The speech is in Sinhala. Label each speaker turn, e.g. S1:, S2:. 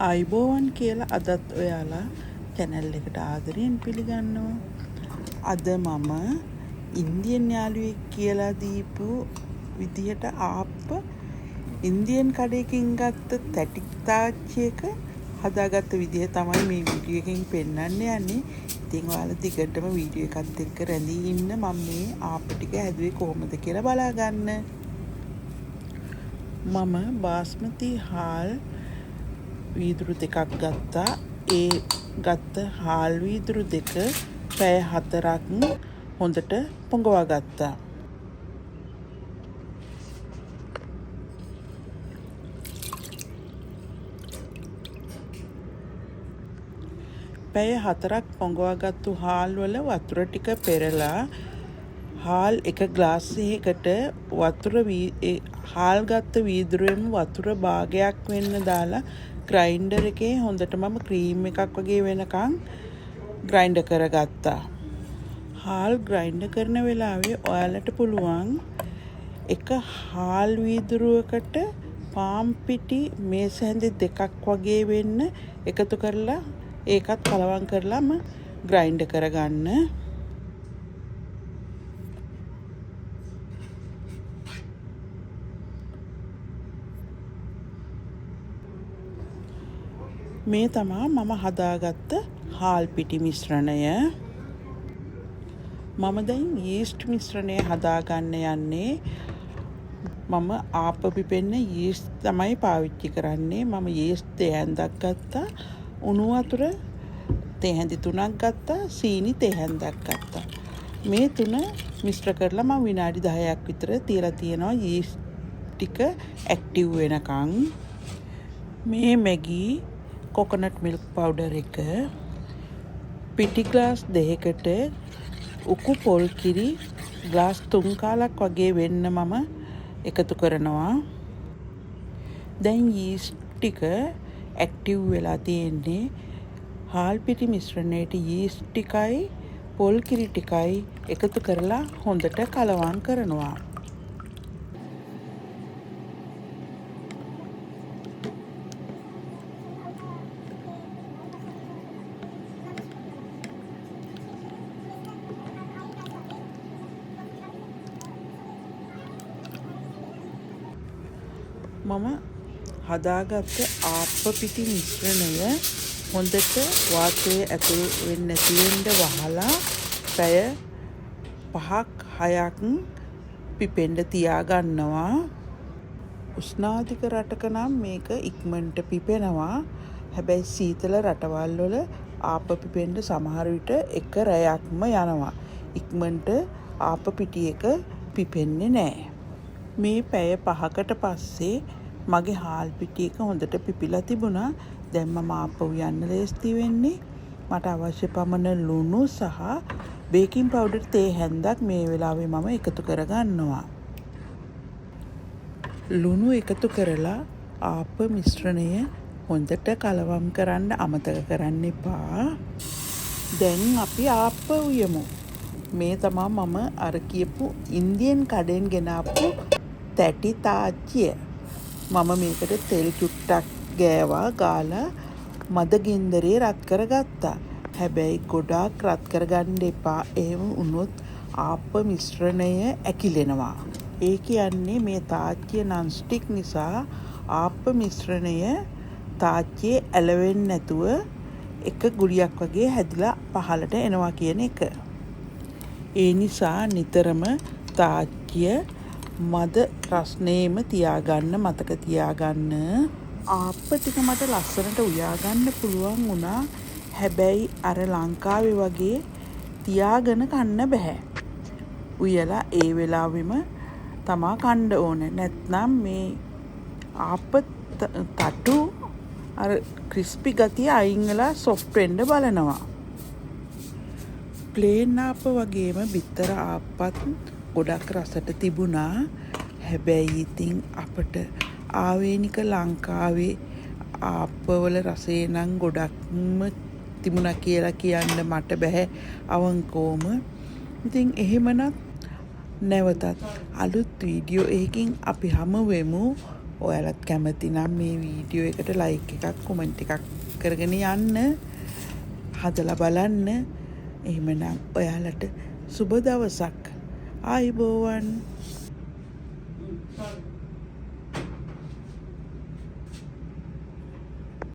S1: ආයිබෝවන් කියලා අදත් ඔයාලා channel එකට ආදරයෙන් පිළිගන්නවා. අද මම ඉන්දියන් යාළුවෙක් කියලා දීපු විදිහට ආප්ප ඉන්දියන් කඩේකින් ගත්ත තැටි තාච්චියක හදාගත්ත විදිහ තමයි මේ වීඩියෝ එකෙන් පෙන්වන්න යන්නේ. ඉතින් ඔයාලා දිගටම වීඩියෝ එකත් එක්ක රැඳී ඉන්න. මම මේ ආප්ප ටික හැදුවේ කොහොමද කියලා බලා ගන්න. මම බාස්මති හාල් වීදුරු දෙකක් ගත්තා. ඒ ගත්ත හාල් වීදුරු දෙක පැය 4ක් හොඳට පොඟවා ගත්තා. පැය 4ක් පොඟවාගත්තු හාල් වල වතුර ටික පෙරලා හාල් එක ග්ලාස් එකකට හාල් ගත්ත වීදුරුවෙම වතුර භාගයක් වෙන්න දාලා ග්‍රයින්ඩර් එකේ හොඳට මම ක්‍රීම් එකක් වගේ වෙනකන් ග්‍රයින්ඩර් කරගත්තා. හාල් ග්‍රයින්ඩර් කරන වෙලාවේ ඔයාලට පුළුවන් එක හාල් වීදුරුවකට පාන් පිටි මේස හැඳි දෙකක් වගේ වෙන්න එකතු කරලා ඒකත් කලවම් කරලාම ග්‍රයින්ඩර් කරගන්න. මේ තමා මම හදාගත්ත හාල් පිටි මිශ්‍රණය. මම දැන් යීස්ට් මිශ්‍රණය හදාගන්න යන්නේ. මම ආප්ප පිපෙන්න යීස්ට් තමයි පාවිච්චි කරන්නේ. මම යීස්ට් තේ හැන්දක් ගත්තා. උණු වතුර තේ හැඳි 3ක් ගත්තා. සීනි තේ හැන්දක් ගත්තා. මේ තුන මිශ්‍ර කරලා මම විනාඩි 10ක් විතර තියලා තියෙනවා යීස්ට් ටික ඇක්ටිව් වෙනකන්. මේ මැගි කොකනට් මිල්ක් පවුඩර් එක පිටි ග්ලාස් 2කට උකු පොල් කිරි ග්ලාස් 3 කාලක් වගේ වෙන්න මම එකතු කරනවා. දැන් යීස්ට් ටික ඇක්ටිව් වෙලා තියෙන්නේ. හාල් පිටි මිශ්‍රණයට යීස්ට් ටිකයි පොල් කිරි ටිකයි එකතු කරලා හොඳට කලවම් කරනවා. මම හදාගත්ත ආප්ප පිටි මිශ්‍රණය හොඳට වාතයේ ඇතුල් වෙන්නේ නැති වෙන්න වහලා පැය 5ක් 6ක් පිපෙන්න තියා ගන්නවා. උෂ්ණාධික රටක නම් මේක ඉක්මනට පිපෙනවා. හැබැයි සීතල රටවල් වල ආප්ප පිපෙන්න සමහර විට එක රැයක්ම යනවා. ඉක්මනට ආප්ප පිටි එක පිපෙන්නේ නැහැ. මේ පැය 5කට පස්සේ මගේ හාල් පිටි එක හොඳට පිපිලා තිබුණා. දැන් මම ආපහු යන්න ලෑස්ති වෙන්නේ. මට අවශ්‍ය පමණ ලුණු සහ බේකින් පවුඩර් තේ හැන්දක් මේ වෙලාවේ මම එකතු කරගන්නවා. ලුණු එකතු කරලා ආප්ප මිශ්‍රණය හොඳට කලවම් කරන්න අමතක කරන්න එපා. දැන් අපි ආප්ප උයමු. මේ තමයි මම අර කියපු ඉන්දියන් කඩෙන් ගෙනාපු තැටි තාච්චිය. මම මේකට තෙල් චුට්ටක් ගෑවා ගාලා මද ගින්දරේ රත් කරගත්තා. හැබැයි ගොඩාක් රත් කරගන්න එපා. එහෙම වුණොත් ආප්ප මිශ්‍රණය ඇකිලෙනවා. ඒ කියන්නේ මේ තාච්චිය නන් ස්ටික් නිසා ආප්ප මිශ්‍රණය තාච්චියේ ඇලවෙන්නේ නැතුව එක ගුලියක් වගේ හැදිලා පහළට එනවා කියන එක. ඒ නිසා නිතරම තාච්චිය මද රස්නේම තියාගන්න මතක තියාගන්න. ආප්ප ටික මට ලස්සනට උයාගන්න පුළුවන් වුණා. හැබැයි අර ලංකාවේ වගේ තියාගෙන කන්න බෑ. උයලා ඒ වෙලාවෙම තමා කන්න ඕනේ. නැත්නම් මේ ආප්ප තටු අර ක්‍රිස්පි ගතිය අයින් වෙලා සොෆ්ට් වෙන්න බලනවා. ප්ලේන් ආප්ප වගේම බිත්තර ආප්පත් ගොඩක් රසට තිබුණා. හැබැයි ඉතින් අපට ආවේනික ලංකාවේ ආප්පවල රසේ නම් ගොඩක්ම තිබුණා කියලා කියන්න මට බෑ අවංකවම. ඉතින් එහෙමනම් නැවතත් අලුත් වීඩියෝ එකකින් අපි හමු වෙමු. ඔයාලත් කැමති නම් මේ වීඩියෝ එකට ලයික් එකක් කොමෙන්ට් එකක් කරගෙන යන්න. හදලා බලන්න. එහෙමනම් ඔයාලට සුබ දවසක්. ආයුබෝවන්.